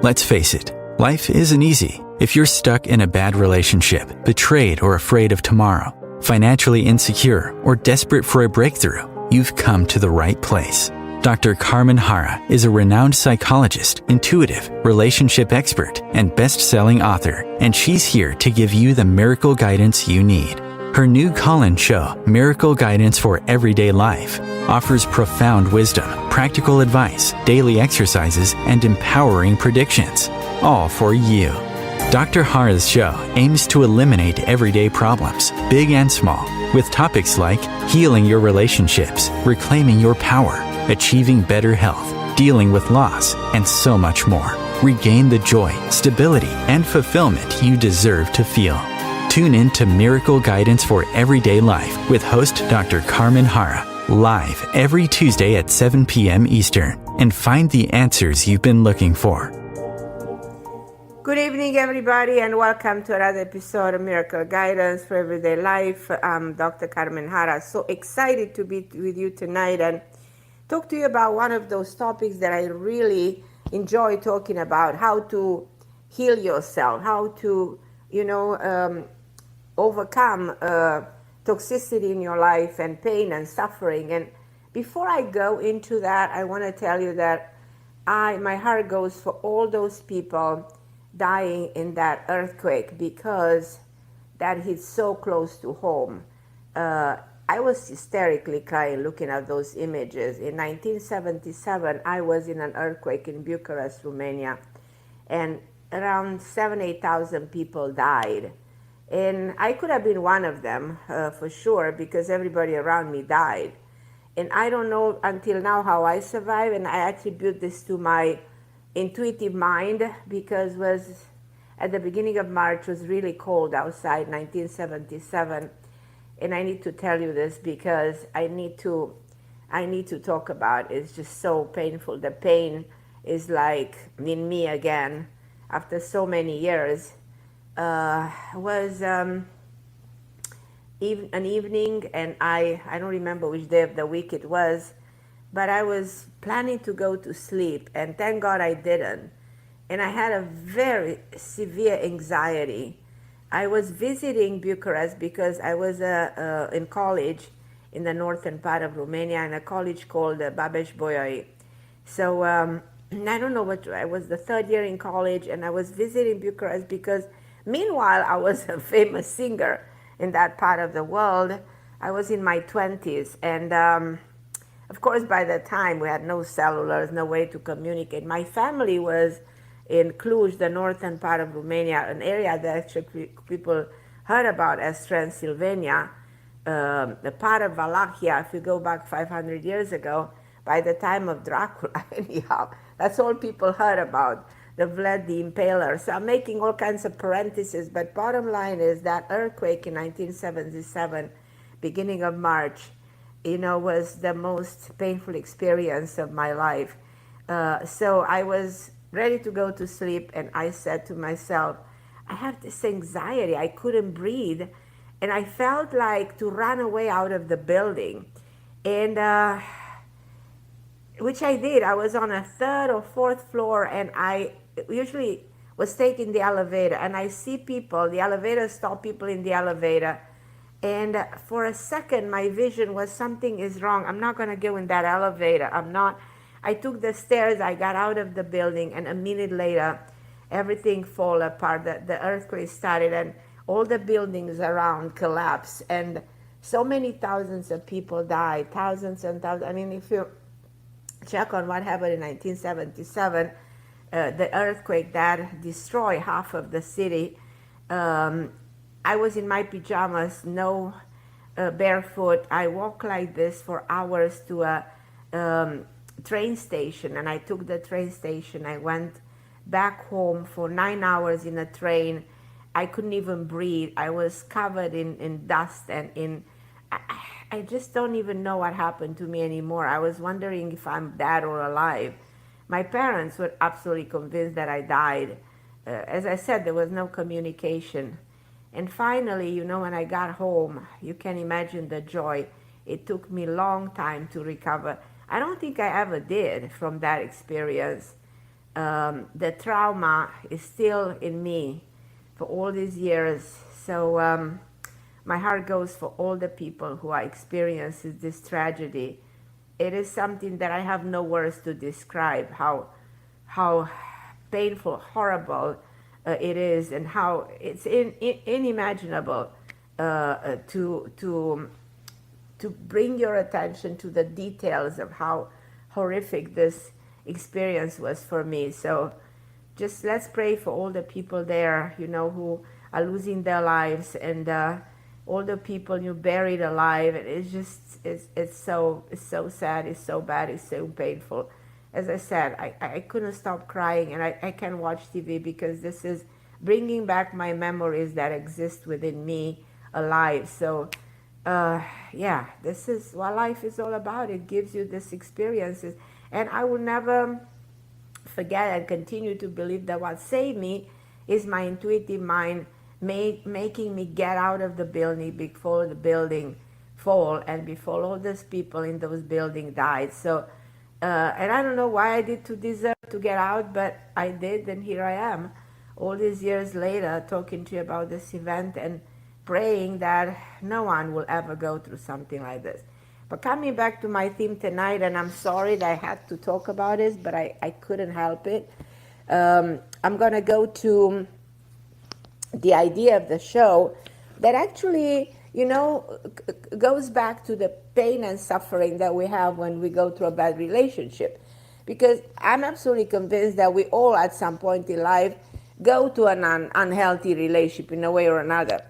Let's face it, life isn't easy. If you're stuck in a bad relationship, betrayed or afraid of tomorrow, financially insecure, or desperate for a breakthrough, you've come to the right place. Dr. Carmen Harra is a renowned psychologist, intuitive, relationship expert, and best-selling author, and she's here to give you the miracle guidance you need. Her new call-in show, Miracle Guidance for Everyday Life, offers profound wisdom, practical advice, daily exercises, and empowering predictions, all for you. Dr. Harra's show aims to eliminate everyday problems, big and small, with topics like healing your relationships, reclaiming your power, achieving better health, dealing with loss, and so much more. Regain the joy, stability, and fulfillment you deserve to feel. Tune in to Miracle Guidance for Everyday Life with host Dr. Carmen Harra, live every Tuesday at 7 p.m. Eastern, and find the answers you've been looking for. Good evening, everybody, and welcome to another episode of Miracle Guidance for Everyday Life. I'm Dr. Carmen Harra. So excited to be with you tonight and talk to you about one of those topics that I really enjoy talking about: how to heal yourself, how to, overcome toxicity in your life and pain and suffering. And before I go into that, I want to tell you that my heart goes for all those people dying in that earthquake, because that hit so close to home. I was hysterically crying looking at those images. In 1977, I was in an earthquake in Bucharest, Romania, and around 8,000 people died. And I could have been one of them for sure, because everybody around me died. And I don't know until now how I survived, and I attribute this to my intuitive mind, because was at the beginning of March, was really cold outside, 1977. And I need to tell you this because I need to talk about it. It's just so painful. The pain is like in me again after so many years. Was an evening, and I don't remember which day of the week it was, but I was planning to go to sleep, and thank God I didn't. And I had a very severe anxiety. I was visiting Bucharest because I was in college in the northern part of Romania, in a college called Babeș-Bolyai. So I don't know what, I was the third year in college, and I was visiting Bucharest because meanwhile I was a famous singer in that part of the world. I was in my 20s, and of course by the time we had no cellulars, no way to communicate. My family was in Cluj, the northern part of Romania, an area that actually people heard about as Transylvania, the part of Wallachia. If you go back 500 years ago, by the time of Dracula, anyhow, that's all people heard about, the Vlad the Impaler. So I'm making all kinds of parentheses, but bottom line is that earthquake in 1977, beginning of March, was the most painful experience of my life. So I was ready to go to sleep, and I said to myself, I have this anxiety, I couldn't breathe, and I felt like to run away out of the building. And which I did. I was on a third or fourth floor, and I usually was taking the elevator, and I see people, the elevator stop people in the elevator, and for a second my vision was something is wrong. I'm not going to go in that elevator. I took the stairs, I got out of the building, and a minute later, everything fell apart. The earthquake started, and all the buildings around collapsed, and so many thousands of people died, thousands and thousands. I mean, if you check on what happened in 1977, the earthquake that destroyed half of the city, I was in my pajamas, no barefoot. I walked like this for hours to a train station, and I took the train station. I went back home for 9 hours in a train. I couldn't even breathe. I was covered in dust, and I just don't even know what happened to me anymore. I was wondering if I'm dead or alive. My parents were absolutely convinced that I died. As I said, there was no communication. And finally, when I got home, you can imagine the joy. It took me a long time to recover. I don't think I ever did from that experience. the trauma is still in me for all these years. So my heart goes for all the people who are experiencing this tragedy. It is something that I have no words to describe how painful, horrible it is, and how it's unimaginable to bring your attention to the details of how horrific this experience was for me. So just let's pray for all the people there, who are losing their lives, and all the people you buried alive. And it's so sad, it's so bad, it's so painful. As I said, I couldn't stop crying, and I can't watch TV because this is bringing back my memories that exist within me alive. So yeah, this is what life is all about. It gives you these experiences, and I will never forget and continue to believe that what saved me is my intuitive mind making me get out of the building before the building fall and before all those people in those buildings died. So and I don't know why I did to deserve to get out, but I did, and here I am all these years later talking to you about this event and praying that no one will ever go through something like this. But coming back to my theme tonight, and I'm sorry that I had to talk about this, but I couldn't help it. I'm going to go to the idea of the show that actually, goes back to the pain and suffering that we have when we go through a bad relationship. Because I'm absolutely convinced that we all at some point in life go to an unhealthy relationship in a way or another.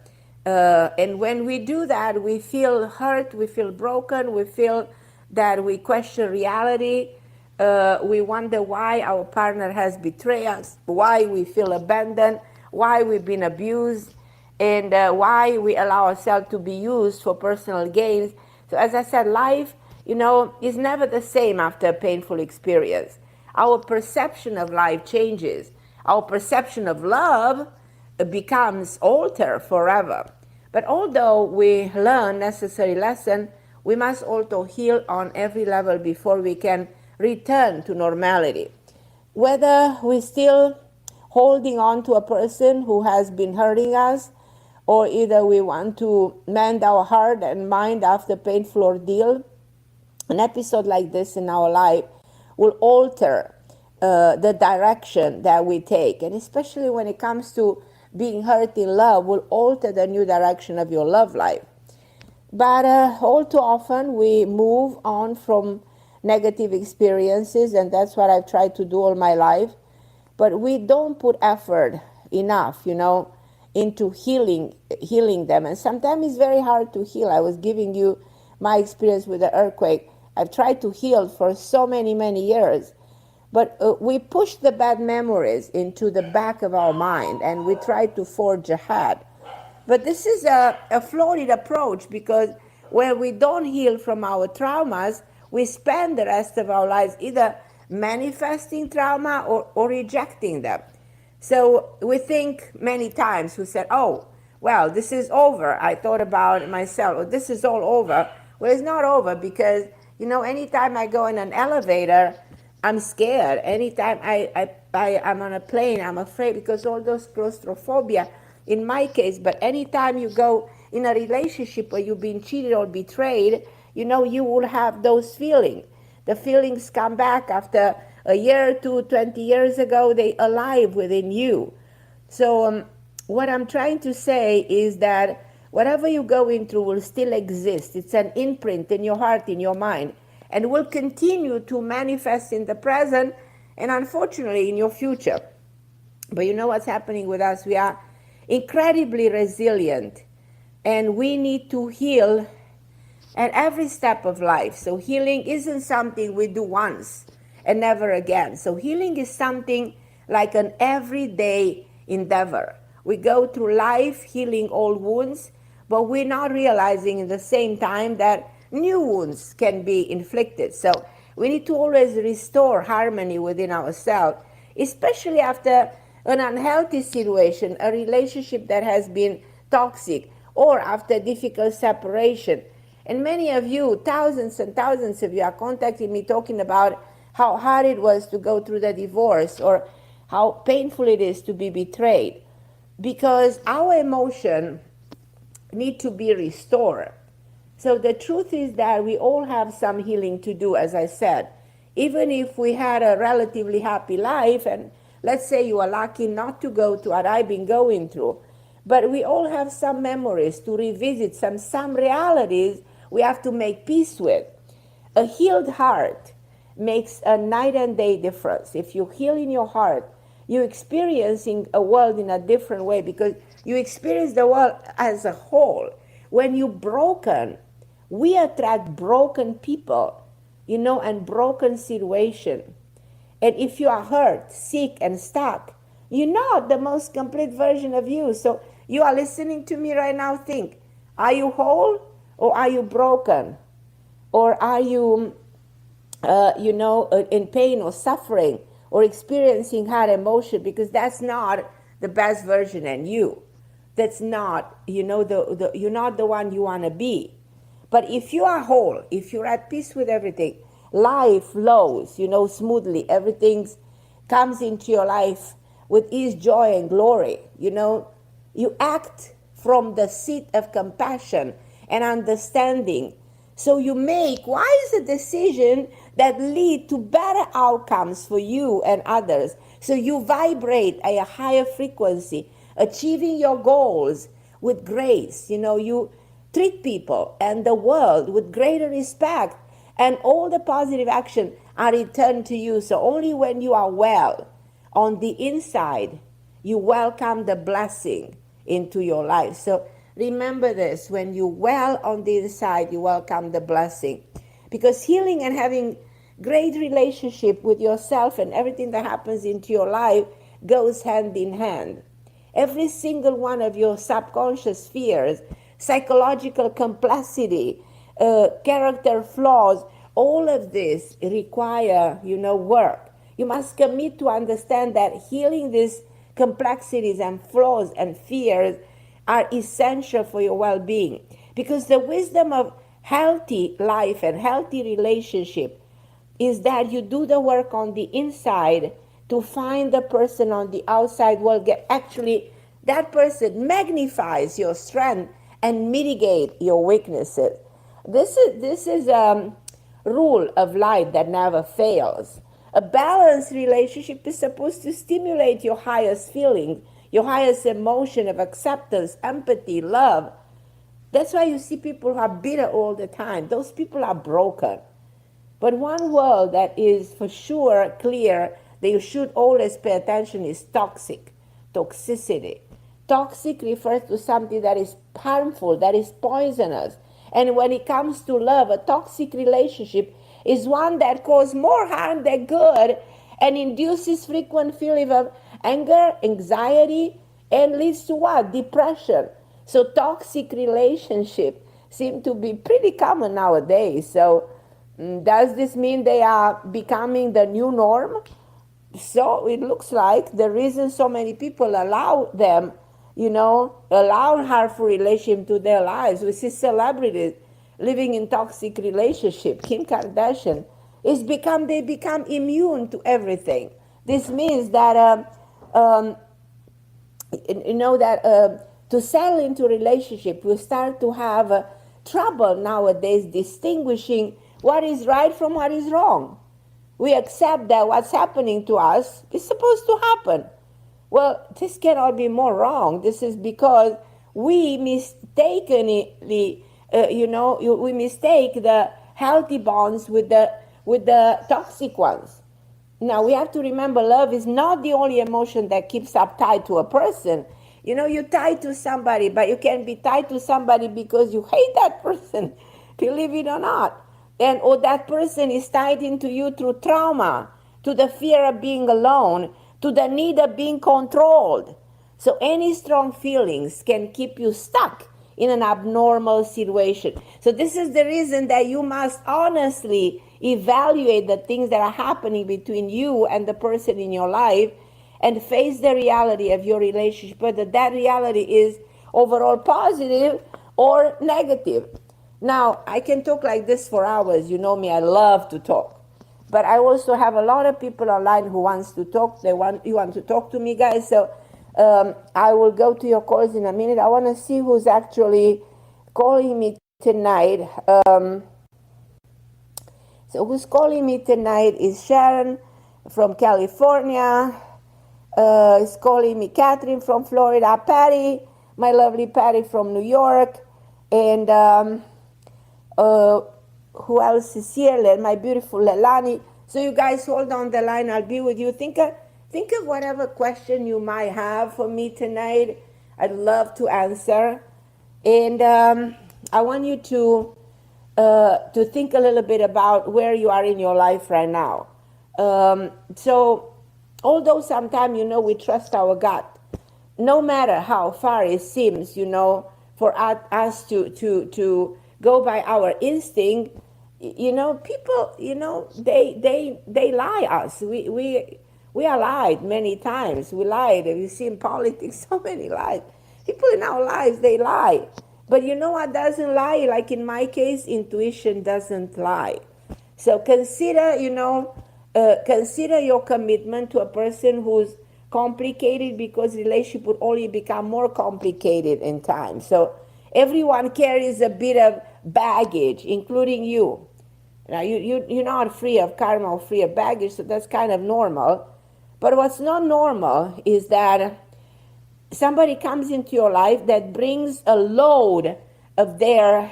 And when we do that, we feel hurt, we feel broken, we feel that we question reality. We wonder why our partner has betrayed us, why we feel abandoned, why we've been abused, and why we allow ourselves to be used for personal gains. So as I said, life, is never the same after a painful experience. Our perception of life changes. Our perception of love becomes altered forever. But although we learn necessary lesson, we must also heal on every level before we can return to normality. Whether we're still holding on to a person who has been hurting us, or either we want to mend our heart and mind after painful ordeal, an episode like this in our life will alter the direction that we take. And especially when it comes to being hurt in love, will alter the new direction of your love life. But all too often we move on from negative experiences, and that's what I've tried to do all my life. But we don't put effort enough, into healing them. And sometimes it's very hard to heal. I was giving you my experience with the earthquake. I've tried to heal for so many years. But we push the bad memories into the back of our mind, and we try to forge ahead. But this is a flawed approach, because when we don't heal from our traumas, we spend the rest of our lives either manifesting trauma or rejecting them. So we think many times, we said, oh, well, this is over. I thought about it myself, or this is all over. Well, it's not over, because, anytime I go in an elevator, I'm scared. Anytime I'm on a plane, I'm afraid, because all those claustrophobia in my case. But anytime you go in a relationship where you've been cheated or betrayed, you will have those feelings. The feelings come back after a year or two, 20 years ago, they alive within you. So what I'm trying to say is that whatever you're going through will still exist. It's an imprint in your heart, in your mind, and will continue to manifest in the present and unfortunately in your future. But you know what's happening with us? We are incredibly resilient, and we need to heal at every step of life. So healing isn't something we do once and never again. So healing is something like an everyday endeavor. We go through life healing old wounds, but we're not realizing at the same time that new wounds can be inflicted. So we need to always restore harmony within ourselves, especially after an unhealthy situation, a relationship that has been toxic, or after difficult separation. And many of you, thousands and thousands of you, are contacting me talking about how hard it was to go through the divorce, or how painful it is to be betrayed. Because our emotion need to be restored. So the truth is that we all have some healing to do, as I said. Even if we had a relatively happy life, and let's say you are lucky not to go through what I've been going through, but we all have some memories to revisit, some realities we have to make peace with. A healed heart makes a night and day difference. If you heal in your heart, you're experiencing a world in a different way, because you experience the world as a whole. When you're broken, we attract broken people, and broken situation. And if you are hurt, sick, and stuck, you're not the most complete version of you. So you are listening to me right now, think, are you whole or are you broken? Or are you, in pain or suffering or experiencing hard emotion? Because that's not the best version of you. That's not, you're not the one you want to be. But if you are whole, if you're at peace with everything, life flows, smoothly. Everything comes into your life with ease, joy, and glory. You act from the seat of compassion and understanding. So you make wise decisions that lead to better outcomes for you and others. So you vibrate at a higher frequency, achieving your goals with grace. You treat people and the world with greater respect, and all the positive action are returned to you. So only when you are well on the inside, you welcome the blessing into your life. So remember this, when you're well on the inside, you welcome the blessing. Because healing and having great relationship with yourself and everything that happens into your life goes hand in hand. Every single one of your subconscious fears, psychological complexity, character flaws, all of this require, work. You must commit to understand that healing these complexities and flaws and fears are essential for your well-being. Because the wisdom of healthy life and healthy relationship is that you do the work on the inside to find the person on the outside world. Actually, that person magnifies your strength and mitigate your weaknesses. This is a rule of life that never fails. A balanced relationship is supposed to stimulate your highest feelings, your highest emotion of acceptance, empathy, love. That's why you see people who are bitter all the time. Those people are broken. But one word that is for sure clear that you should always pay attention is toxicity. Toxic refers to something that is harmful, that is poisonous. And when it comes to love, a toxic relationship is one that causes more harm than good and induces frequent feelings of anger, anxiety, and leads to what? Depression. So toxic relationships seem to be pretty common nowadays. So does this mean they are becoming the new norm? So it looks like the reason so many people allow them, allow harmful relationship to their lives. We see celebrities living in toxic relationship. Kim Kardashian they become immune to everything. This means that to settle into a relationship, we start to have trouble nowadays distinguishing what is right from what is wrong. We accept that what's happening to us is supposed to happen. Well, this cannot be more wrong. This is because we mistakenly, we mistake the healthy bonds with the toxic ones. Now, we have to remember love is not the only emotion that keeps us tied to a person. You're tied to somebody, but you can be tied to somebody because you hate that person, believe it or not. Or that person is tied into you through trauma, to the fear of being alone, to the need of being controlled. So any strong feelings can keep you stuck in an abnormal situation. So this is the reason that you must honestly evaluate the things that are happening between you and the person in your life and face the reality of your relationship, whether that reality is overall positive or negative. Now, I can talk like this for hours. You know me, I love to talk. But I also have a lot of people online who wants to talk. You want to talk to me, guys. So I will go to your calls in a minute. I want to see who's actually calling me tonight. So who's calling me tonight is Sharon from California. Is calling me Catherine from Florida. Patty, my lovely Patty from New York. And who else is here? My beautiful Lelani. So you guys hold on the line. I'll be with you. Think of whatever question you might have for me tonight. I'd love to answer. And I want you to think a little bit about where you are in your life right now. So although sometimes, we trust our gut, no matter how far it seems, for us to go by our instinct, people, they lie us. We are lied many times. We lied. We see in politics so many lies. People in our lives, they lie. But you know what doesn't lie? Like in my case, intuition doesn't lie. So consider your commitment to a person who's complicated, because relationship would only become more complicated in time. So everyone carries a bit of baggage, including you. Now you're not free of karma or free of baggage, so that's kind of normal. But what's not normal is that somebody comes into your life that brings a load of their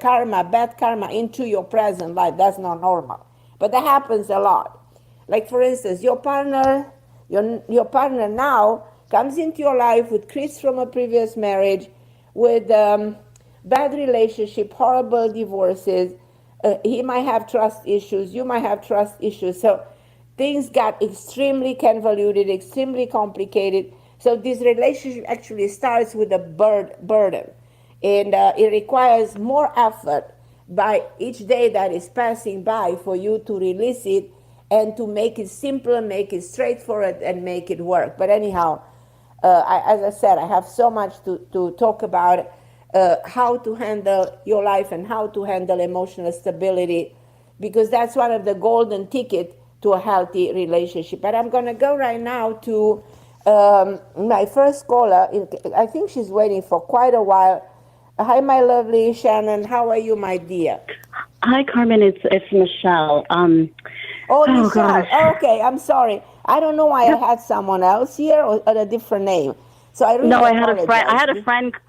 karma, bad karma, into your present life. That's not normal. But that happens a lot. Like for instance, your partner now comes into your life with Chris from a previous marriage, with bad relationship, horrible divorces. He might have trust issues. You might have trust issues. So things got extremely convoluted, extremely complicated. So this relationship actually starts with a burden. And it requires more effort by each day that is passing by for you to release it and to make it simpler, make it straightforward, and make it work. But anyhow, as I said, I have so much to talk about how to handle your life and how to handle emotional stability, because that's one of the golden tickets to a healthy relationship. But I'm going to go right now to my first caller. I think she's waiting for quite a while. Hi, my lovely Shannon. How are you, my dear? Hi, Carmen. It's Michelle. Michelle. Gosh. Okay, I'm sorry. I don't know why I had someone else here or a different name. So I really apologize.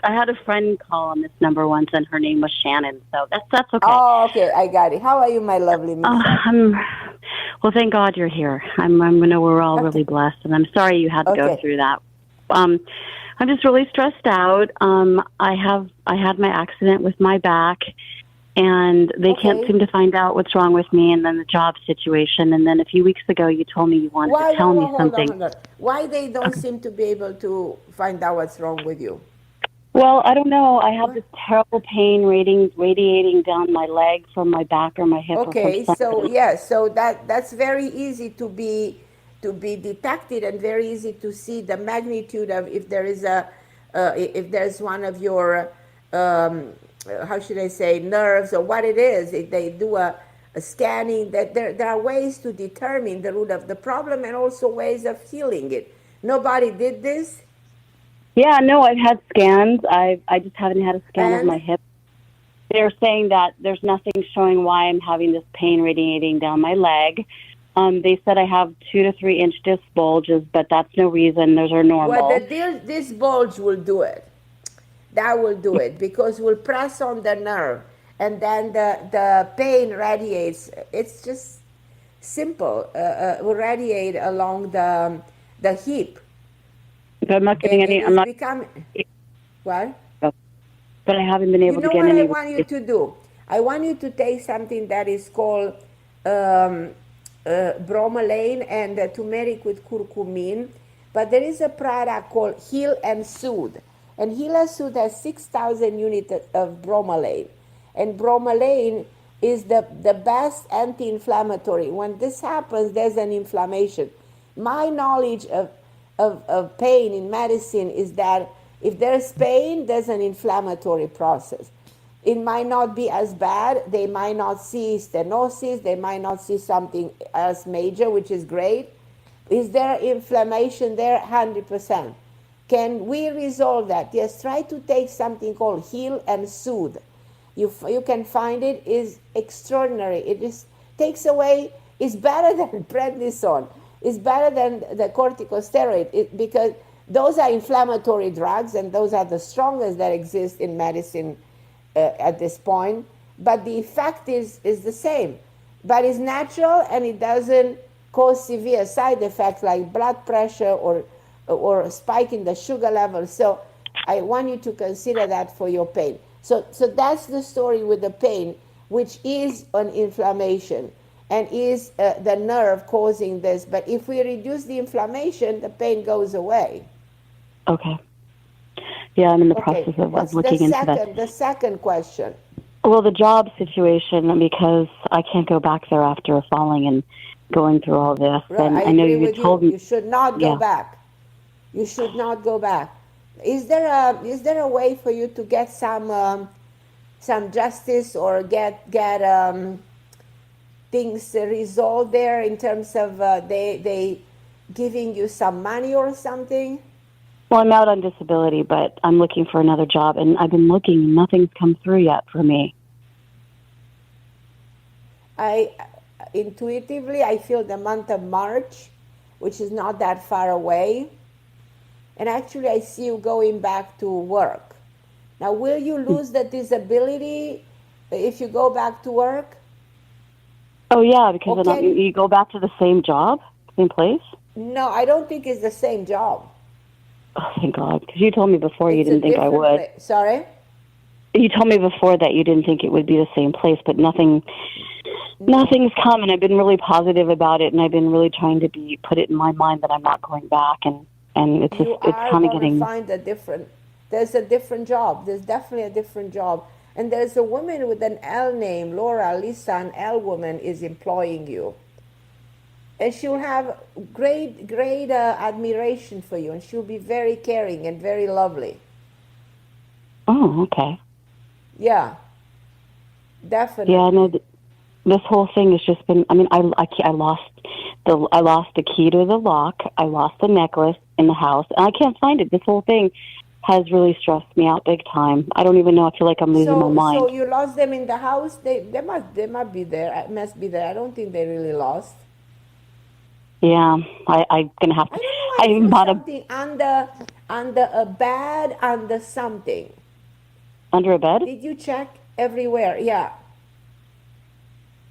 I had a friend call on this number once, and her name was Shannon. So that's okay. Oh, okay. I got it. How are you, my lovely Michelle? Well, thank God you're here. I know we're all really blessed, and I'm sorry you had to go through that. I'm just really stressed out. I had my accident with my back, and they can't seem to find out what's wrong with me, and then the job situation. And then a few weeks ago, you told me you wanted to tell me something. Hold on. Why they don't seem to be able to find out what's wrong with you? Well, I don't know. I have this terrible pain radiating down my leg from my back or my hip. Okay, so that's very easy to be detected, and very easy to see the magnitude of if there's one of your how should I say, nerves, or what it is. If they do a scanning, that there are ways to determine the root of the problem, and also ways of healing it. Nobody did this? Yeah, no, I've had scans. I just haven't had a scan of my hip. They're saying that there's nothing showing why I'm having this pain radiating down my leg. They said I have 2 to 3 inch disc bulges, but that's no reason. Those are normal. Well, this bulge will do it. That will do it, because we'll press on the nerve, and then the pain radiates. It's just simple. Will radiate along the hip. But I'm not getting any. I'm not. What? But I haven't been able to get any. You know what I want you to do? I want you to take something that is called bromelain and turmeric with curcumin. But there is a product called Heal and Soothe. And Heal and Soothe has 6,000 units of bromelain. And bromelain is the best anti-inflammatory. When this happens, there's an inflammation. My knowledge of pain in medicine is that if there's pain, there's an inflammatory process. It might not be as bad. They might not see stenosis. They might not see something else major, which is great. Is there inflammation there? 100%. Can we resolve that? Yes, try to take something called Heal and Soothe. You can find it. Is extraordinary. It is takes away, is better than prednisone. It's better than the corticosteroid because those are inflammatory drugs and those are the strongest that exist in medicine at this point. But the effect is the same. But it's natural and it doesn't cause severe side effects like blood pressure or spike in the sugar level. So I want you to consider that for your pain. So that's the story with the pain, which is an inflammation and is the nerve causing this. But if we reduce the inflammation, the pain goes away. Okay. Yeah, I'm in the process of looking into that. The second question. Well, the job situation, because I can't go back there after falling and going through all this. Right, and I know agree you with told you. me You should not go back. You should not go back. Is there a way for you to get some justice or get things resolved there in terms of they giving you some money or something? Well, I'm out on disability, but I'm looking for another job, and I've been looking, and nothing's come through yet for me. Intuitively, I feel the month of March, which is not that far away. And actually, I see you going back to work. Now, will you lose the disability if you go back to work? Oh, yeah, because you go back to the same job, same place? No, I don't think it's the same job. Oh, thank God. Because you told me before you didn't think I would. Sorry? You told me before that you didn't think it would be the same place, but nothing's come, and I've been really positive about it, and I've been really trying to put it in my mind that I'm not going back, and it's kind of getting... There's a different job. There's definitely a different job. And there's a woman with an L name, Laura, Lisa, an L woman is employing you. And she'll have great admiration for you, and she'll be very caring and very lovely. Oh, okay. Yeah, definitely. Yeah, no, this whole thing has just been. I mean, I lost the key to the lock. I lost the necklace in the house, and I can't find it. This whole thing has really stressed me out big time. I don't even know. I feel like I'm losing my mind. So you lost them in the house? They must be there. Must be there. I don't think they really lost. Yeah, I'm gonna have to. I don't know. I bought something under a bed, under something. Under a bed? Did you check everywhere? Yeah.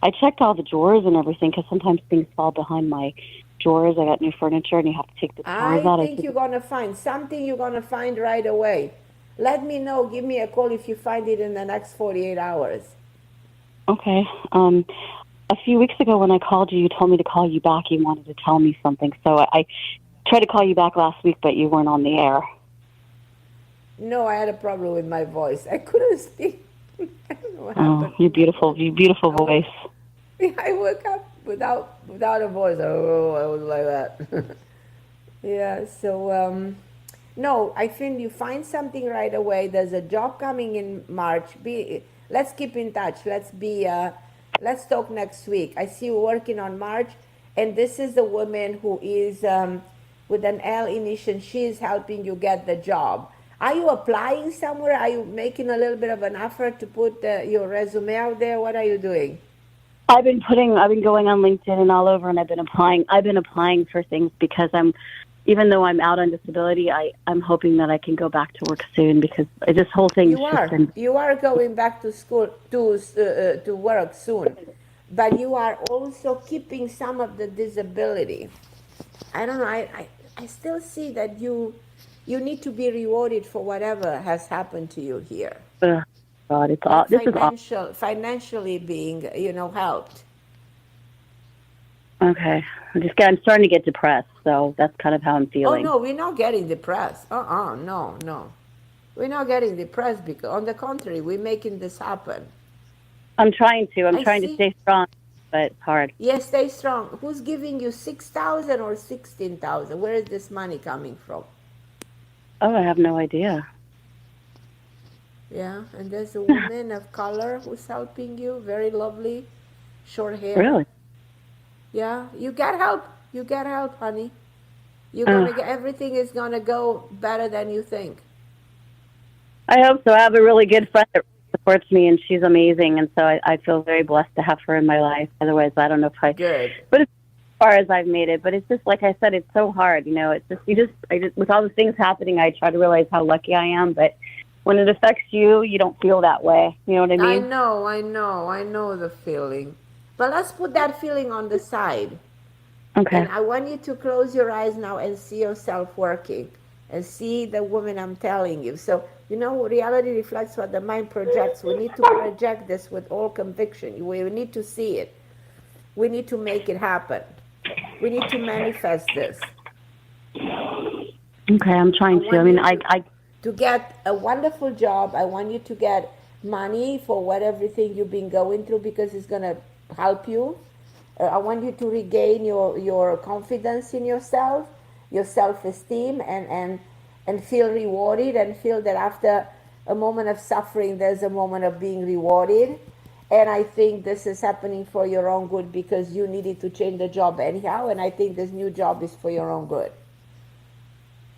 I checked all the drawers and everything because sometimes things fall behind my drawers. I got new furniture and you have to take the drawers out. I think you're gonna find something. You're gonna find right away. Let me know. Give me a call if you find it in the next 48 hours. Okay. A few weeks ago when I called you, you told me to call you back. You wanted to tell me something. So I tried to call you back last week, but you weren't on the air. No, I had a problem with my voice. I couldn't speak. I don't know what happened. Your beautiful voice. I woke up without a voice. Oh, I was like that. Yeah, so, no, I think you find something right away. There's a job coming in March. Let's keep in touch. Let's talk next week. I see you working on March, and this is the woman who is with an L initial. She is helping you get the job. Are you applying somewhere? Are you making a little bit of an effort to put your resume out there? What are you doing? I've been going on LinkedIn and all over, and I've been applying for things because even though I'm out on disability, I'm hoping that I can go back to work soon because this whole thing You are going back to school to work soon, but you are also keeping some of the disability. I don't know. I still see that you need to be rewarded for whatever has happened to you here. God, this is awful. Financially being, helped. Okay. I'm starting to get depressed, so that's kind of how I'm feeling. Oh, no, we're not getting depressed. No. We're not getting depressed because, on the contrary, we're making this happen. I'm trying to stay strong, but it's hard. Yes, stay strong. Who's giving you $6,000 or $16,000? Where is this money coming from? Oh, I have no idea. Yeah, and there's a woman of color who's helping you, very lovely, short hair. Really? Yeah, you get help. You get help, honey. You're Uh, gonna get everything is gonna go better than you think. I hope so. I have a really good friend that supports me, and she's amazing. And so I feel very blessed to have her in my life. Otherwise, I don't know if I. Good. But as far as I've made it, but it's just like I said, it's so hard. It's just I just with all the things happening, I try to realize how lucky I am. But when it affects you, you don't feel that way. You know what I I mean? know, I know, I know the feeling. But let's put that feeling on the side. Okay. And I want you to close your eyes now and see yourself working and see the woman I'm telling you. So, reality reflects what the mind projects. We need to project this with all conviction. We need to see it. We need to make it happen. We need to manifest this. Okay, I'm I trying to. I want mean, you I to get a wonderful job. I want you to get money for what everything you've been going through because it's going to help you. I want you to regain your confidence in yourself, your self-esteem, and feel rewarded and feel that after a moment of suffering, there's a moment of being rewarded. And I think this is happening for your own good because you needed to change the job anyhow. And I think this new job is for your own good.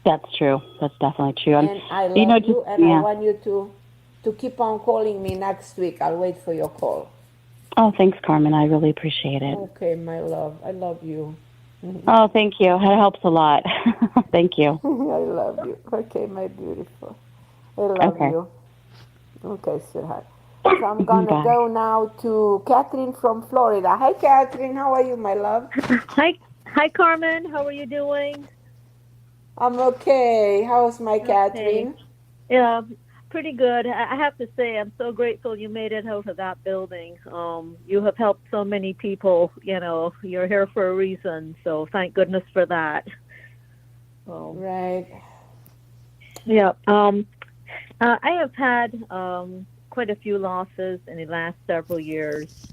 that's true. That's definitely true. And I love Just you, and I yeah. want you to keep on calling me next week. I'll wait for your call. Oh, thanks, Carmen. I really appreciate it. Okay, my love. I love you. Oh, thank you. It helps a lot. Thank you. I love you. Okay, my beautiful. I love Okay. you. Okay, sweetheart. So I'm gonna Bye. go now to Catherine from Florida. Hi, Catherine. How are you, my love? Hi, Carmen. How are you doing? I'm okay. How's my Okay. Catherine? Yeah, pretty good. I have to say, I'm so grateful you made it out of that building. You have helped so many people. You're here for a reason. So thank goodness for that. Um, Right. yeah. I have had quite a few losses in the last several years,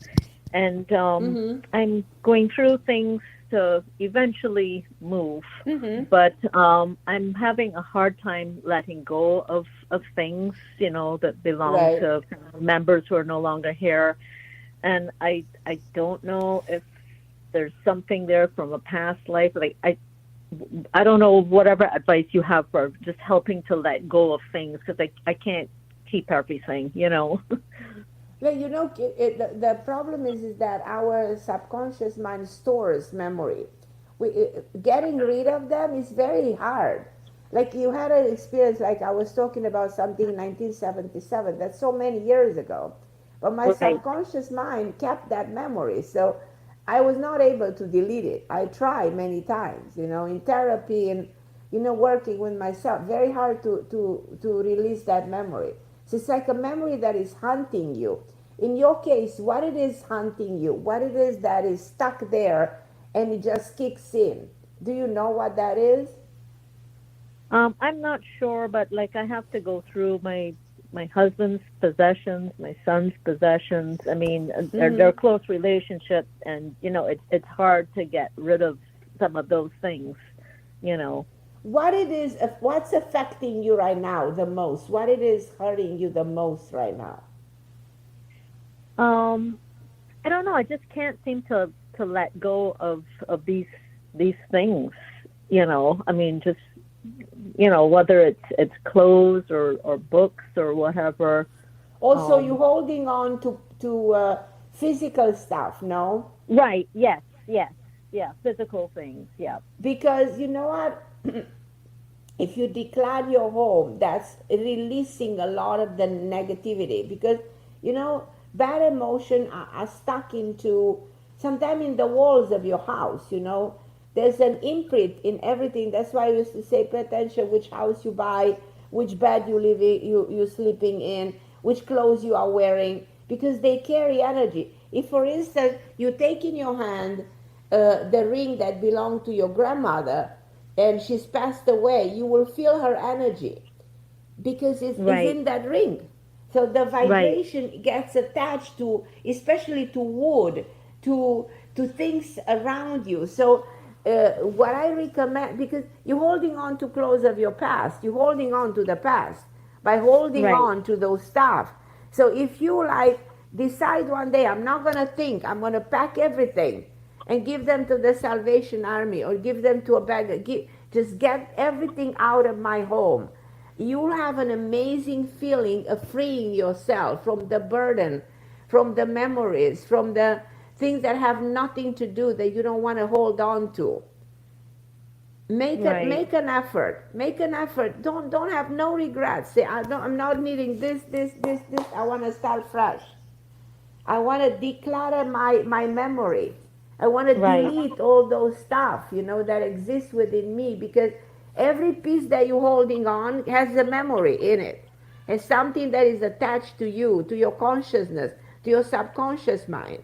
and Mm-hmm. I'm going through things to eventually move, Mm-hmm. but I'm having a hard time letting go of things, that belong Right. to members who are no longer here, and I don't know if there's something there from a past life. Like I don't know whatever advice you have for just helping to let go of things because I can't keep everything. Yeah, the problem is that our subconscious mind stores memory. Getting rid of them is very hard. Like you had an experience, like I was talking about something in 1977. That's so many years ago. But my Right. subconscious mind kept that memory. So I was not able to delete it. I tried many times, in therapy and, working with myself. Very hard to release that memory. So it's like a memory that is hunting you. In your case, what it is hunting you, what it is that is stuck there and it just kicks in. Do you know what that is? I'm not sure, but like I have to go through my husband's possessions, my son's possessions. I mean, they're close relationships, and it's hard to get rid of some of those things. You know, What it is, what's affecting you right now the most? What it is hurting you the most right now? um, I don't know. I just can't seem to let go of these things. I mean, just whether it's clothes or books or whatever. Also, you Um, holding on to physical stuff, no? right. Yes. Yes. Yeah. Physical things. Yeah. Because you know what? If you declare your home, that's releasing a lot of the negativity because bad emotion are stuck into sometimes in the walls of your house. There's an imprint in everything. That's why I used to say pay attention which house you buy, which bed you're sleeping in, which clothes you are wearing, because they carry energy. If for instance you take in your hand the ring that belonged to your grandmother and she's passed away, you will feel her energy because it's Right. in that ring. So the Right. vibration gets attached to, especially to wood, to things around you. So what I recommend, because you're holding on to clothes of your past, you're holding on to the past, by holding Right. on to those stuff. So if you like decide one day, I'm not going to think, I'm going to pack everything and give them to the Salvation Army or give them to a bag, just get everything out of my home. You'll have an amazing feeling of freeing yourself from the burden, from the memories, from the things that have nothing to do, that you don't want to hold on to. Make an effort. Make an effort. Don't have no regrets. Say, I'm not needing this. I want to start fresh. I want to declutter my memory. I want to delete all those stuff, that exists within me, because every piece that you're holding on has a memory in it. It's something that is attached to you, to your consciousness, to your subconscious mind.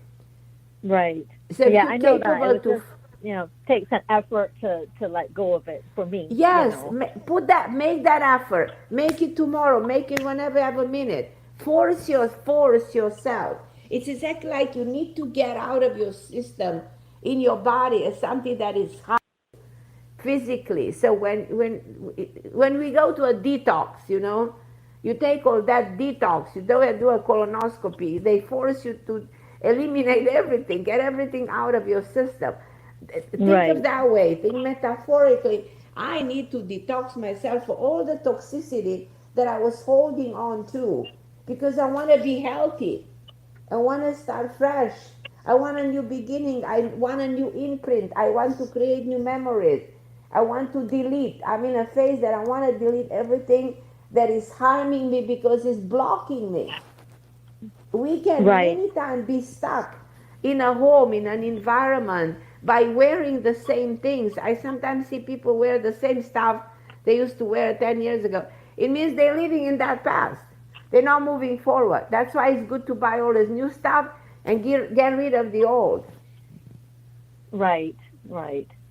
Right. So yeah, you're I know that. capable It just, takes an effort to let go of it for me. Yes, make that effort. Make it tomorrow. Make it whenever you have a minute. Force yourself. It's exactly like you need to get out of your system, in your body, as something that is hard physically. So when we go to a detox, you take all that detox, you don't do a colonoscopy, they force you to eliminate everything, get everything out of your system. Think of that way, think metaphorically. I need to detox myself for all the toxicity that I was holding on to, because I want to be healthy. I want to start fresh. I want a new beginning. I want a new imprint. I want to create new memories. I want to delete. I'm in a phase that I want to delete everything that is harming me because it's blocking me. We can many times be stuck in a home, in an environment, by wearing the same things. I sometimes see people wear the same stuff they used to wear 10 years ago. It means they're living in that past. They're not moving forward. That's why it's good to buy all this new stuff and get rid of the old. Right.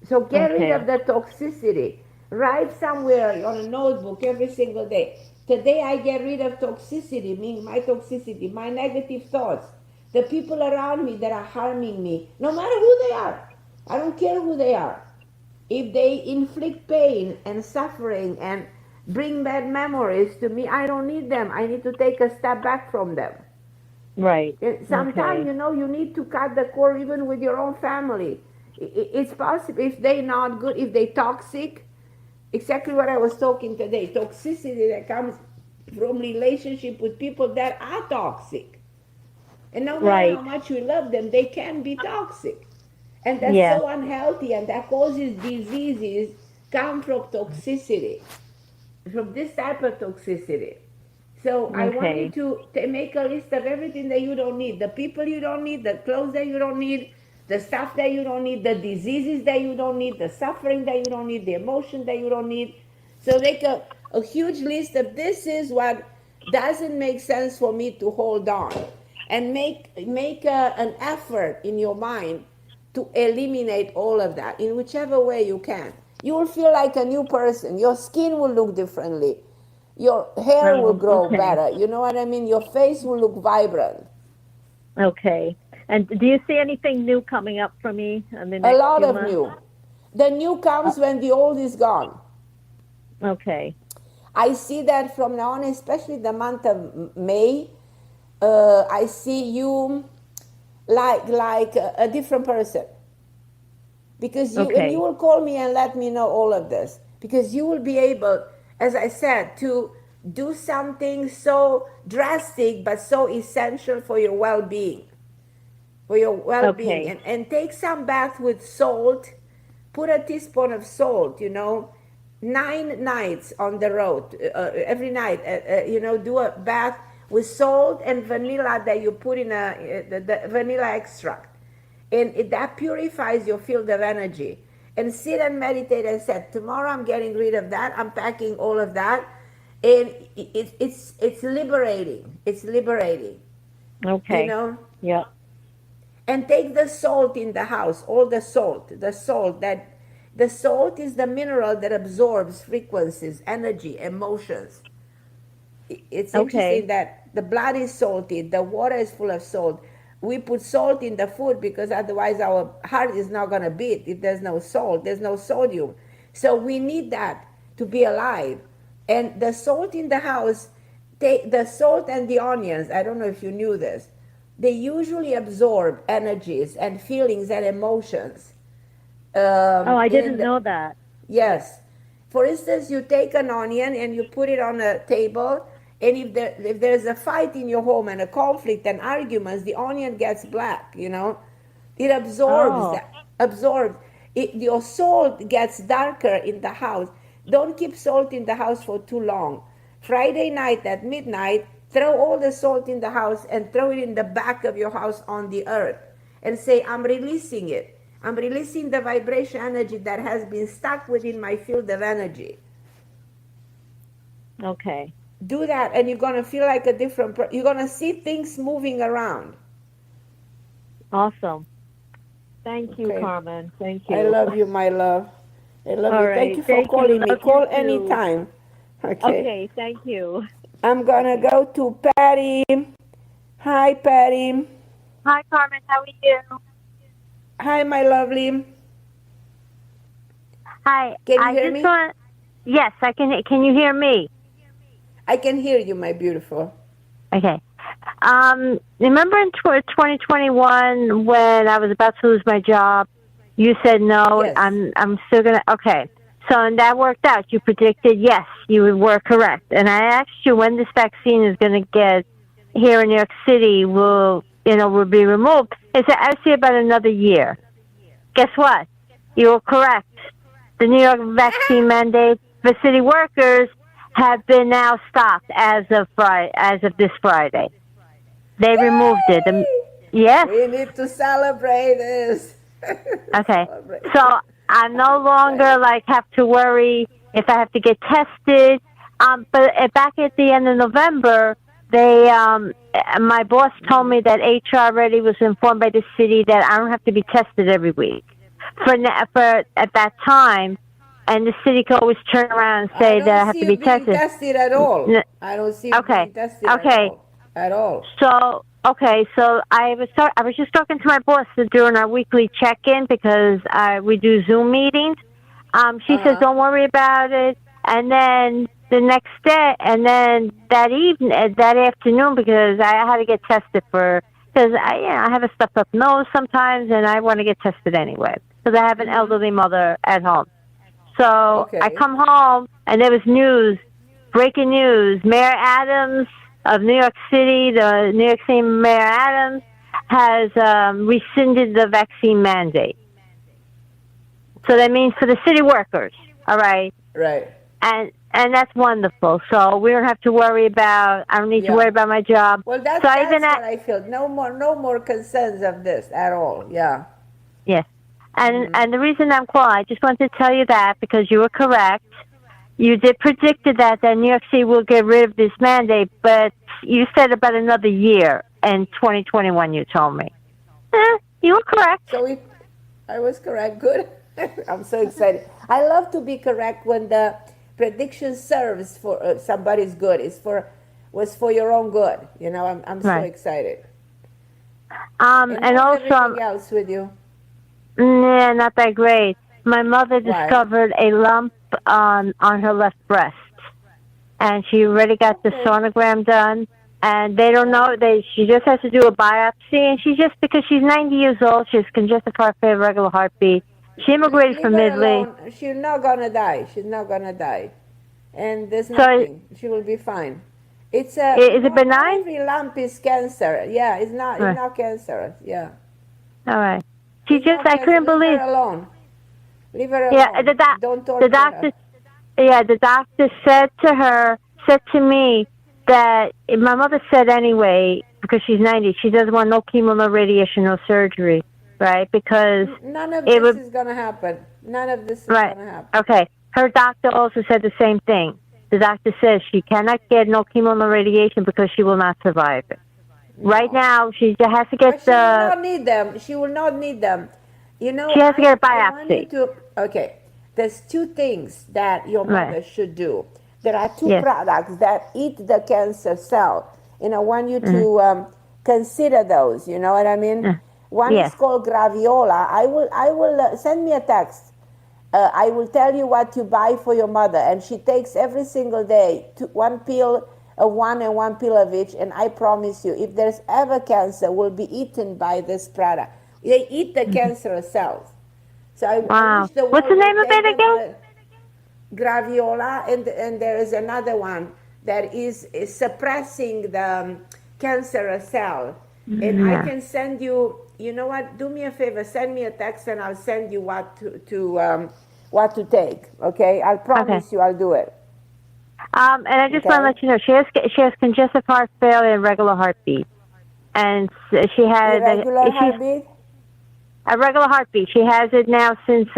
So get rid of the toxicity. Write somewhere on a notebook every single day. Today I get rid of toxicity, meaning my toxicity, my negative thoughts, the people around me that are harming me, no matter who they are. I don't care who they are. If they inflict pain and suffering and bring bad memories to me, I don't need them. I need to take a step back from them. Right. Sometimes, you need to cut the cord even with your own family. It's possible if they're not good, if they're toxic. Exactly what I was talking today. Toxicity that comes from relationship with people that are toxic. And no matter how much we love them, they can be toxic. And that's so unhealthy, and that causes diseases come from toxicity, from this type of toxicity. So I want you to make a list of everything that you don't need, the people you don't need, the clothes that you don't need, the stuff that you don't need, the diseases that you don't need, the suffering that you don't need, the emotion that you don't need. So make a huge list of this is what doesn't make sense for me to hold on, and make an effort in your mind to eliminate all of that in whichever way you can. You will feel like a new person. Your skin will look differently. Your hair will grow better. You know what I mean? Your face will look vibrant. Okay. And do you see anything new coming up for me in the next A lot few of months? new. The new comes when the old is gone. Okay. I see that from now on, especially the month of May. I see you like a different person. Because and you will call me and let me know all of this. Because you will be able, as I said, to do something so drastic but so essential for your well-being. And take some bath with salt. Put a teaspoon of salt, 9 nights on the road, every night, do a bath with salt and vanilla that you put in the vanilla extract. And that purifies your field of energy. And sit and meditate and say, tomorrow I'm getting rid of that. I'm packing all of that. And it's liberating. It's liberating. Okay. Yeah. And take the salt in the house, all the salt. The salt is the mineral that absorbs frequencies, energy, emotions. It's interesting that the blood is salty, the water is full of salt. We put salt in the food because otherwise our heart is not going to beat. If there's no salt, there's no sodium. So we need that to be alive. And the salt in the house take the salt and the onions. I don't know if you knew this. They usually absorb energies and feelings and emotions. Oh, I In didn't the, know that. yes. For instance, you take an onion and you put it on a table, and if there's a fight in your home and a conflict and arguments, the onion gets black, It absorbs Oh, that, absorbs. Your salt gets darker in the house. Don't keep salt in the house for too long. Friday night at midnight, throw all the salt in the house and throw it in the back of your house on the earth and say, I'm releasing it. I'm releasing the vibration energy that has been stuck within my field of energy. okay. Do that, and you're going to feel like a different person. You're going to see things moving around. Awesome. Thank you, Okay. Carmen. Thank I you. love you, my love. I love All you. right. Thank you for Thank you. calling me. Love you Call too. anytime. Okay. Okay. Thank you. I'm going to go to Patty. Hi, Patty. Hi, Carmen. How are you? Hi, my lovely. Hi. Can you I hear just me? want. Yes, I can. Can you hear me? I can hear you, my beautiful. Okay. Remember in 2021 when I was about to lose my job, you said no. Yes. I'm still gonna. Okay. So and that worked out. You predicted yes, you were correct. And I asked you when this vaccine is going to get here in New York City. Will be removed? I said I see about another year. Guess what? You were correct. The New York vaccine mandates for city workers have been now stopped as of this Friday. They removed it. Yes. We need to celebrate this. Okay. Celebrate. So I no longer have to worry if I have to get tested. But back at the end of November, my boss told me that HR already was informed by the city that I don't have to be tested every week. For at that time, and the city could always turn around and say that I have to be tested. Tested at all. I don't see you being tested at all. So I was just talking to my boss during our weekly check-in because we do Zoom meetings. She says don't worry about it, and then the next day, and then that afternoon, because I had to get tested because I have a stuffed up nose sometimes, and I want to get tested anyway because I have an elderly mother at home. So I come home, and there was breaking news. Mayor Adams of New York City, the New York City Mayor Adams, has rescinded the vaccine mandate. So that means for the city workers, all right? Right. And that's wonderful. So we don't have to worry about, I don't need to worry about my job. Well, that's what I feel. No more concerns of this at all. Yeah. Yes. And the reason I'm calling, I just wanted to tell you that because you were correct. You did predict that New York City will get rid of this mandate, but you said about another year in 2021, you told me. You were correct. So I was correct. Good. I'm so excited. I love to be correct when the prediction serves for somebody's good. Was for your own good. I'm so excited. And also, everything else with you? Yeah, not that great. My mother discovered a lump on her left breast, and she already got the sonogram done. And they don't know. She just has to do a biopsy, and because she's 90 years old, she has congestive heart failure, regular heartbeat. She immigrated from Italy. She's not gonna die. She's not gonna die, and there's nothing. She will be fine. Is it benign? Every lump is cancer. Yeah, it's not. It's not cancerous. Yeah. All right. I couldn't believe. Leave her alone. Leave her alone. Yeah, don't torture her. Yeah, the doctor said to me that my mother said anyway, because she's 90, she doesn't want no chemo, no radiation, no surgery, right? Because none of this is going to happen. None of this is going to happen. Okay. Her doctor also said the same thing. The doctor says she cannot get no chemo, no radiation because she will not survive it. No. Right now, she has to get she will not need them. She will not need them. She has to get a biopsy. Okay. There's two things that your mother should do. There are two products that eat the cancer cell. I want you to consider those. You know what I mean? One is called graviola. I will send me a text. I will tell you what you buy for your mother, and she takes every single day one pill of one and one pill of each, and I promise you, if there's ever cancer, will be eaten by this product. They eat the cancerous cells. So I wish the world What's the name would of take it them again? Graviola, and there is another one that is suppressing the cancerous cell. And I can send you, you know what, do me a favor, send me a text and I'll send you what to take, okay? I'll promise you I'll do it. And I just want to let you know, she has congestive heart failure and regular heartbeat. And she has irregular heartbeat? A regular heartbeat. She has it now since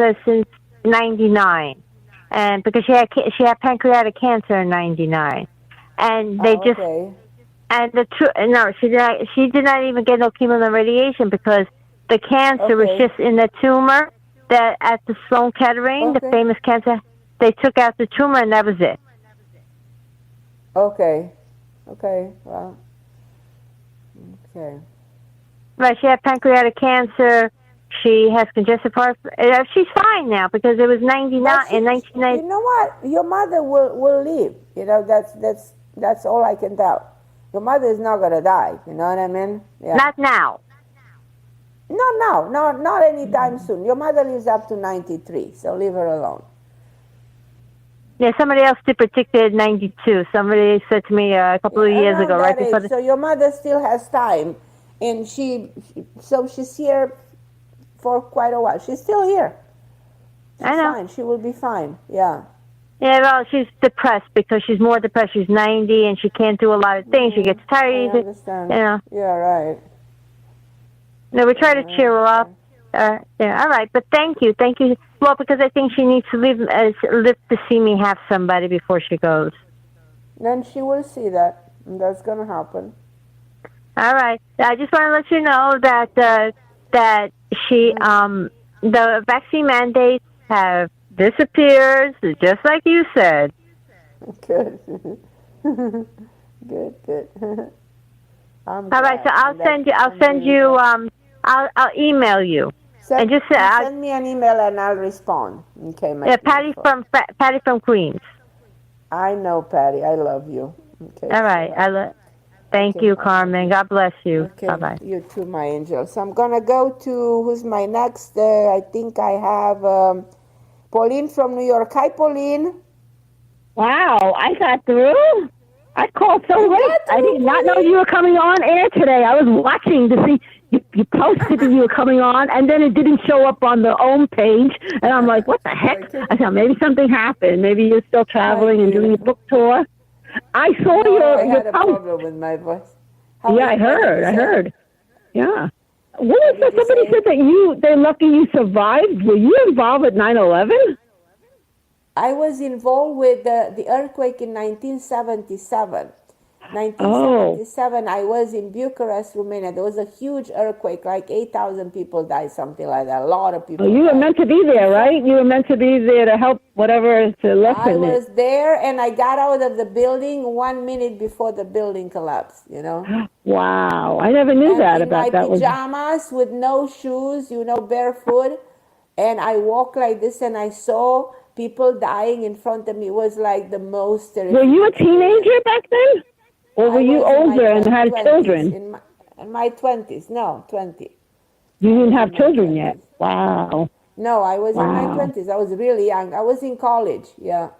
99. And because she had pancreatic cancer in 99. And they and she did not even get no chemo and radiation because the cancer was just in the tumor that at the Sloan Kettering, the famous cancer. They took out the tumor and that was it. Okay. Well. Okay. Right. She had pancreatic cancer. She has congestive heart. She's fine now because it was 99 in 1990. You know what? Your mother will live. You know that's all I can tell. Your mother is not gonna die. You know what I mean? Yeah. Not now. Not now. Not anytime soon. Your mother lives up to 93, so leave her alone. Yeah, somebody else did predict it at 92. Somebody said to me a couple of years ago, right before. So your mother still has time, and she's here for quite a while. She's still here. She's fine. She will be fine. Yeah. Yeah, well, she's depressed because she's more depressed. She's 90 and she can't do a lot of things. She gets tired. I understand. You know. Yeah, right. No, we try to cheer her up. Yeah, all right. But thank you. Well, because I think she needs to live to see me have somebody before she goes. Then she will see that. And that's going to happen. All right. I just want to let you know that she the vaccine mandates have disappeared, just like you said. Good. Good. All right. So I'll email you. Send me an email and I'll respond. Okay, Patty from Queens. I know, Patty. I love you. Okay. All right. Thank you, Carmen. God bless you. Okay. Bye-bye. You too, my angel. So I'm gonna go to who's my next. I think I have Pauline from New York. Hi, Pauline. Wow, I got through. I called so late. I did not know you were coming on air today. I was watching to see you posted that you were coming on, and then it didn't show up on the home page. And I'm like, what the heck? I thought maybe something happened. Maybe you're still traveling and doing a book tour. I saw I had a post. problem with my voice. I heard. Yeah. What was that? Somebody said that they're lucky you survived. Were you involved at 9/11? I was involved with the earthquake in 1977. 1977, I was in Bucharest, Romania. There was a huge earthquake, like 8,000 people died, something like that. A lot of people. You were meant to be there, right? You were meant to be there to help whatever to lessen it. I was there, and I got out of the building 1 minute before the building collapsed, you know. Wow. I never knew that about that. In my pajamas with no shoes, barefoot, and I walked like this, and I saw people dying in front of me. It was like the most terrible. Were you a teenager back then? Or were you older and had children? In my 20s. No, 20. You didn't have children yet? Wow. No, I was in my 20s. I was really young. I was in college, yeah.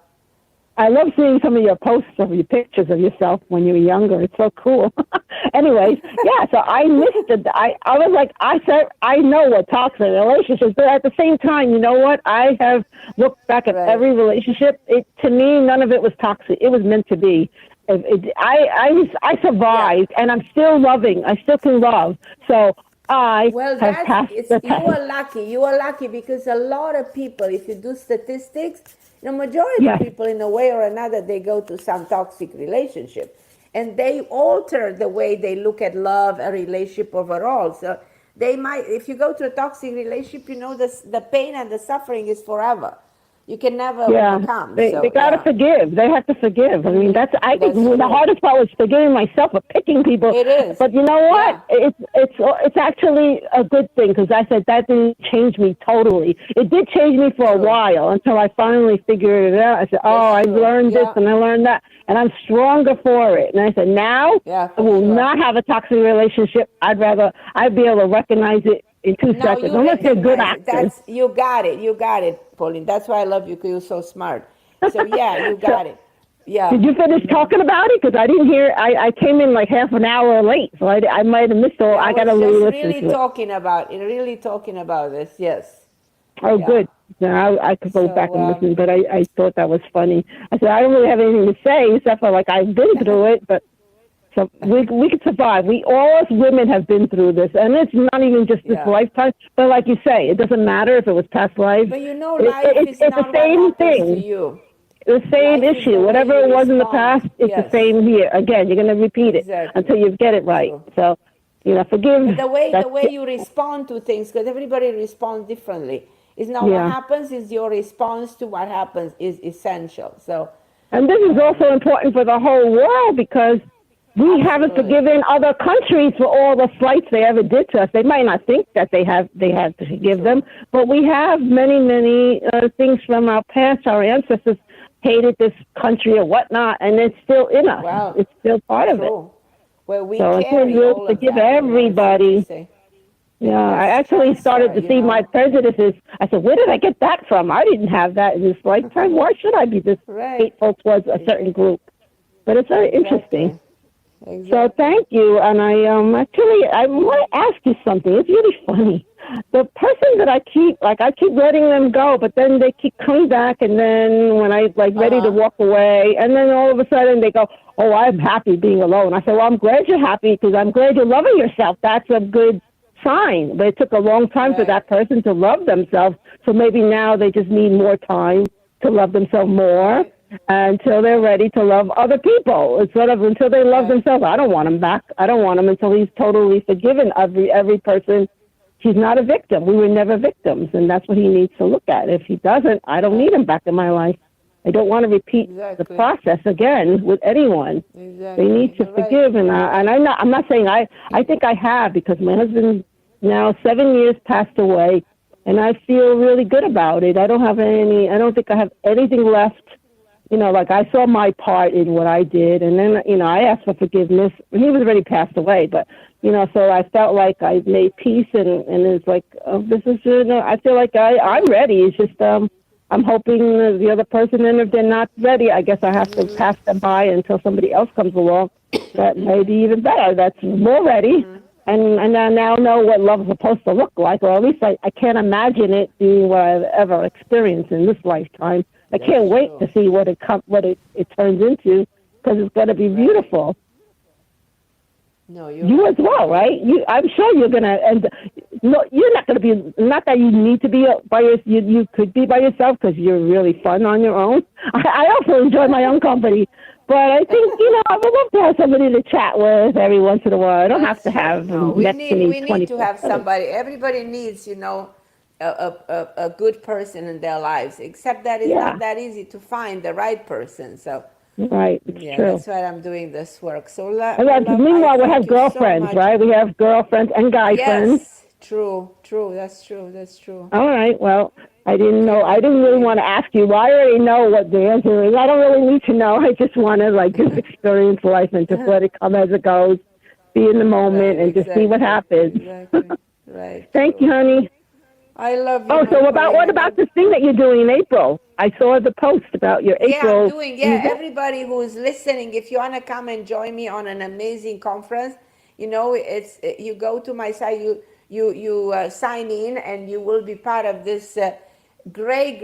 I love seeing some of your posts of your pictures of yourself when you were younger. It's so cool. Anyways, so I missed it. I was like, I know what toxic relationships, but at the same time, you know what? I have looked back at every relationship. To me, none of it was toxic. It was meant to be. I survived, and I'm still loving. I still can love. So I have passed the test. You are lucky because a lot of people, if you do statistics, the majority of people, in a way or another, they go to some toxic relationship, and they alter the way they look at love, a relationship overall. So they might, if you go to a toxic relationship, the pain and the suffering is forever. you can never Yeah, overcome. they So gotta forgive. They have to forgive. I mean, I think That's the true. hardest part was forgiving myself for picking people. It is. But you know what? Yeah. It's actually a good thing because I said that didn't change me totally. It did change me for a while until I finally figured it out. I said, oh, I learned this and I learned that, and I'm stronger for it. And I said, now Yeah, I will not have a toxic relationship. I'd be able to recognize it in 2 Now seconds. you Unless they're good recognize it. actors. You got it. You got it, Pauline. That's why I love you, because you're so smart. So yeah, you got it. Yeah. Did you finish talking about it? Because I didn't hear. I came in like half an hour late, so I might have missed all. I got to was listen really to it. really talking about this. Yes. Oh, Yeah. good. Now I could go So, back and listen, but I thought that was funny. I said I don't really have anything to say except for like I've been through it, but so we could survive. All us women have been through this, and it's not even just this lifetime. But like you say, it doesn't matter if it was past life. But life is it's not the same what happens thing. to you. The same Life is issue. the way Whatever you it was in the respond. past, it's the same here. Again, you're going to repeat it until you get it right. So, forgive. But the way you respond to things, because everybody responds differently. It's not what happens, it's your response to what happens is essential. So, and this is also important for the whole world because we haven't forgiven other countries for all the slights they ever did to us. They might not think that they have to forgive them, but we have many things from our past. Our ancestors hated this country or whatnot, and it's still in us. Wow. It's still part of it. Well, we so carry all of forgive that. everybody. Yeah, I actually started to see my prejudices. I said, where did I get that from? I didn't have that in this lifetime. Why should I be this hateful towards a certain group? But it's very interesting. Exactly. So thank you, and I want to ask you something. It's really funny. The person that I keep letting them go, but then they keep coming back, and then when I ready to walk away, and then all of a sudden they go, "Oh, I'm happy being alone." I said, "Well, I'm glad you're happy because I'm glad you're loving yourself. That's a good sign." But it took a long time for that person to love themselves, so maybe now they just need more time to love themselves more. Until they're ready to love other people, until they love themselves. I don't want him back. I don't want him until he's totally forgiven every person. He's not a victim. We were never victims, and that's what he needs to look at. If he doesn't, I don't need him back in my life. I don't want to repeat the process again with anyone. They need to forgive, and I'm not saying I think I have, because my husband now 7 years passed away, and I feel really good about it. I don't think I have anything left. I saw my part in what I did, and then, I asked for forgiveness. He was already passed away, but, so I felt like I made peace, and it's like, this is, I feel like I'm ready. It's just, I'm hoping the other person, and if they're not ready, I guess I have to pass them by until somebody else comes along that may be even better, that's more ready. And I now know what love is supposed to look like, or at least I can't imagine it being what I've ever experienced in this lifetime. I can't wait to see what it turns into, because it's going to be beautiful. No, you as well, right? I'm sure you're going to, and no, you're not going to be. Not that you need to be by you could be by yourself because you're really fun on your own. I also enjoy my own company, but I think I would love to have somebody to chat with every once in a while. I don't have to have next to me. We need to have somebody. Everybody needs, a good person in their lives, except that it's not that easy to find the right person. So right, it's true. That's why I'm doing this work. So meanwhile, we have girlfriends, right? We have girlfriends and guy friends. Yes, true. That's true. All right. Well, I didn't know. I didn't really want to ask you. I already know what the answer is. I don't really need to know. I just want to just experience life and just let it come as it goes. Be in the moment and just see what happens. Exactly. Right. Thank you, honey. I love you. Oh, so what about this thing that you're doing in April? I saw the post about your April. Yeah, I'm doing. Yeah, everybody who's listening, if you want to come and join me on an amazing conference, it's you go to my site, you sign in, and you will be part of this great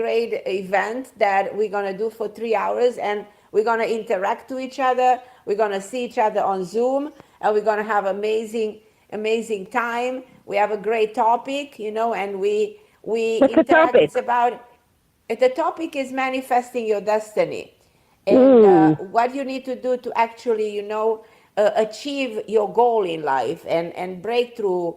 event that we're gonna do for 3 hours, and we're gonna interact to each other. We're gonna see each other on Zoom, and we're gonna have amazing time. We have a great topic, and we What's interact. the topic? It's about the topic is manifesting your destiny, and what you need to do to actually, achieve your goal in life and break through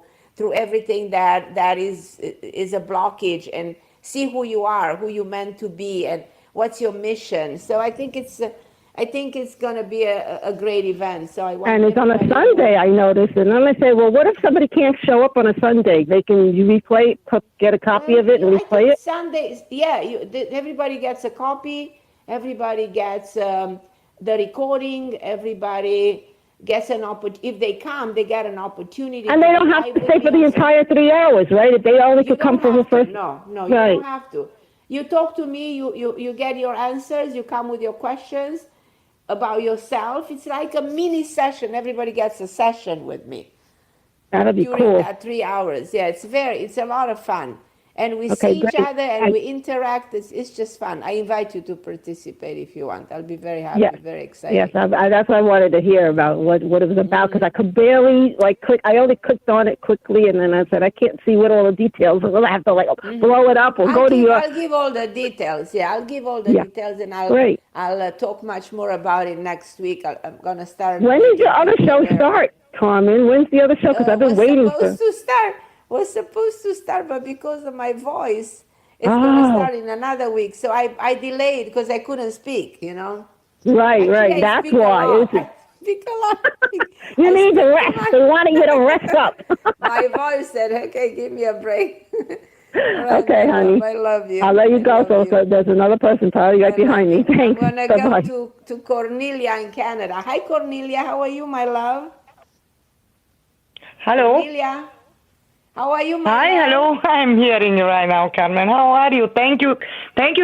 everything that is a blockage, and see who you are, who you're meant to be, and what's your mission. So I think it's going to be a great event. So I want and it's on a Sunday, I noticed. And then I say, well, what if somebody can't show up on a Sunday? They can you replay it, get a copy of it, and replay it. Sundays, yeah, everybody gets a copy. Everybody gets the recording. Everybody gets an opportunity. If they come, they get an opportunity. And they don't have to stay for the entire 3 hours, right? If they only could come for the first. No, you don't have to. You talk to me. You get your answers. You come with your questions about yourself. It's like a mini session. Everybody gets a session with me. That'd be during cool. that 3 hours. Yeah, it's a lot of fun. And we see each other and we interact. It's just fun. I invite you to participate if you want. I'll be very happy, very excited. Yes, that's what I wanted to hear about, what it was about, because I could barely, I only clicked on it quickly, and then I said, I can't see what all the details are. I have to, blow it up or I'll give all the details. Yeah, I'll give all the details, and I'll talk much more about it next week. I'm going to start. When does your other show start, Carmen? When's the other show? Because I've been waiting for. Was supposed to start, but because of my voice, it's going to start in another week. So I delayed because I couldn't speak, Right. That's why. I speak a lot. You need to rest. They wanted you to rest up. My voice said, okay, give me a break. Right, okay, honey. I love you. I'll let you go. So there's another person probably right behind me. Thanks. I'm going to go to Cornelia in Canada. Hi, Cornelia. How are you, my love? Hello. Cornelia. How are you, my Hi, love? hello. I'm hearing you right now, Carmen. How are you? Thank you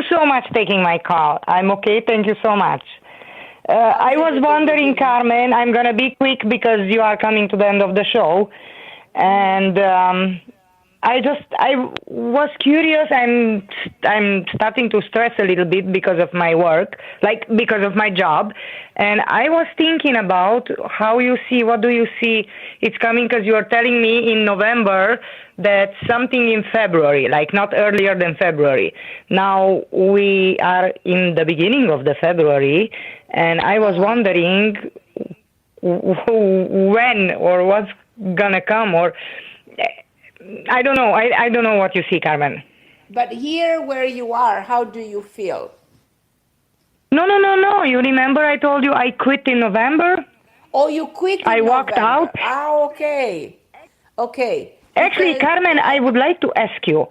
so much for taking my call. I'm okay. Thank you so much. I was wondering, Carmen, I'm going to be quick because you are coming to the end of the show. And I was curious. I'm starting to stress a little bit because of my work, because of my job. And I was thinking about what do you see it's coming, because you are telling me in November that something in February, not earlier than February. Now we are in the beginning of the February, and I was wondering when or what's gonna come, or I don't know. I don't know what you see, Carmen. But here where you are, how do you feel? No. You remember I told you I quit in November? Oh, you quit in I walked November. out. Okay. Actually, Carmen, I would like to ask you,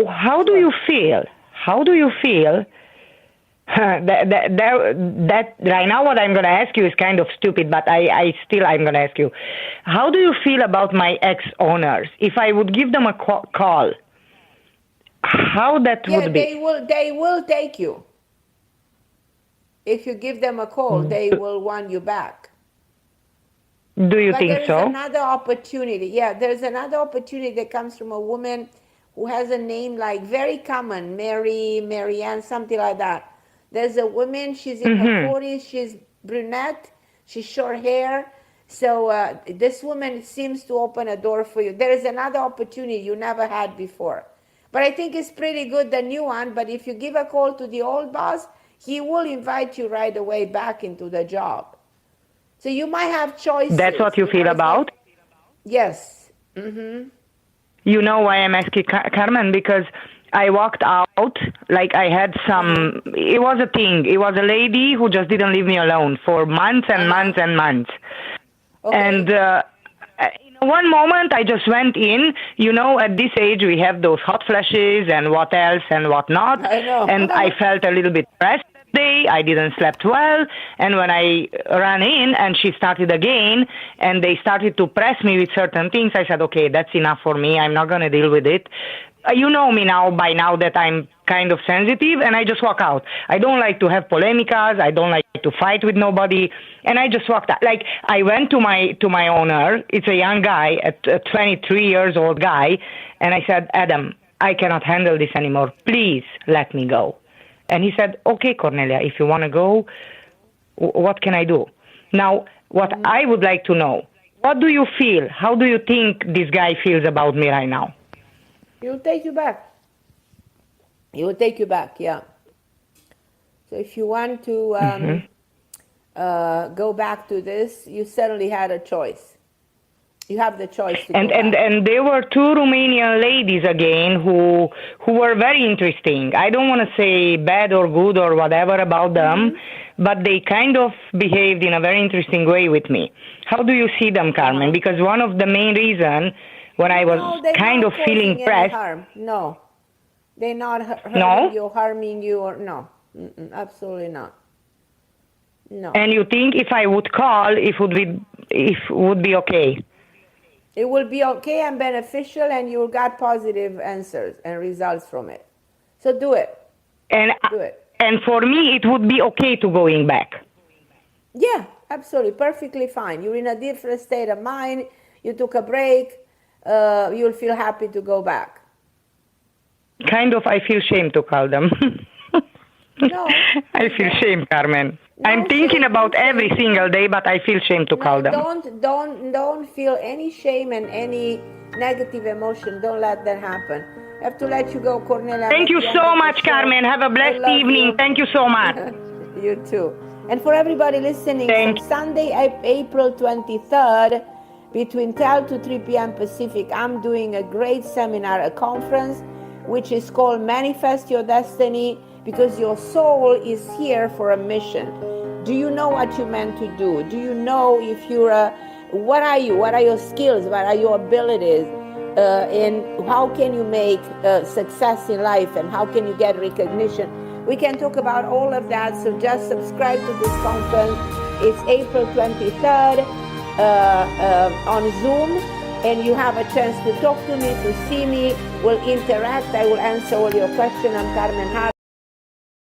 how do you feel? How do you feel? That right now what I'm going to ask you is kind of stupid, but I'm going to ask you. How do you feel about my ex-owners? If I would give them a call, how that would be? They will take you. If you give them a call, they will want you back. Do you think so? There's another opportunity. Yeah, there's another opportunity that comes from a woman who has a name very common, Marianne, something like that. There's a woman, she's in her 40s, she's brunette, she's short hair. So this woman seems to open a door for you. There is another opportunity you never had before. But I think it's pretty good, the new one. But if you give a call to the old boss, he will invite you right away back into the job. So you might have choices. That's what you feel about? Yes. Mm-hmm. You know why I'm asking, Carmen? Because I walked out, I had some, it was a thing. It was a lady who just didn't leave me alone for months and months and months. Okay. And in one moment, I just went in. At this age, we have those hot flashes and what else and what not. I know. And I felt a little bit stressed that day. I didn't slept well. And when I ran in and she started again and they started to press me with certain things, I said, okay, that's enough for me. I'm not going to deal with it. You know me by now that I'm kind of sensitive, and I just walk out. I don't like to have polemicas. I don't like to fight with nobody, and I just walked out. I went to my owner. It's a young guy, a 23 years old guy, and I said, Adam, I cannot handle this anymore. Please let me go. And he said, okay, Cornelia, if you want to go, what can I do? Now, what I would like to know, what do you feel? How do you think this guy feels about me right now? He will take you back. He will take you back, yeah. So if you want to go back to this, you certainly had a choice. You have the choice to and go and back. and there were two Romanian ladies again who were very interesting. I don't want to say bad or good or whatever about them, but they kind of behaved in a very interesting way with me. How do you see them, Carmen? Because one of the main reason when I was No, they're kind not of feeling causing any pressed. harm. No, they're not hurting No? you, harming you, or no. Mm-mm, absolutely not. No. And you think if I would call, it would be okay? It will be okay and beneficial, and you'll get positive answers and results from it. So do it. And Do it. and for me, it would be okay to going back. Yeah, absolutely. Perfectly fine. You're in a different state of mind. You took a break. You'll feel happy to go back. Kind of, I feel shame to call them. No. I feel shame, Carmen. No I'm thinking shame, about no shame. every single day, but I feel shame to call them. Don't feel any shame and any negative emotion. Don't let that happen. I have to let you go, Cornelia. Thank you so much, Carmen. Have a blessed evening. You. Thank you so much. You too. And for everybody listening, from Sunday, April 23rd, between 12 to 3 p.m. Pacific, I'm doing a great seminar, a conference, which is called Manifest Your Destiny, because your soul is here for a mission. Do you know what you're meant to do? Do you know if you're what are you? What are your skills? What are your abilities? And how can you make success in life? And how can you get recognition? We can talk about all of that. So just subscribe to this conference. It's April 23rd on Zoom. And you have a chance to talk to me, to see me. We'll interact. I will answer all your questions. I'm Carmen Harra.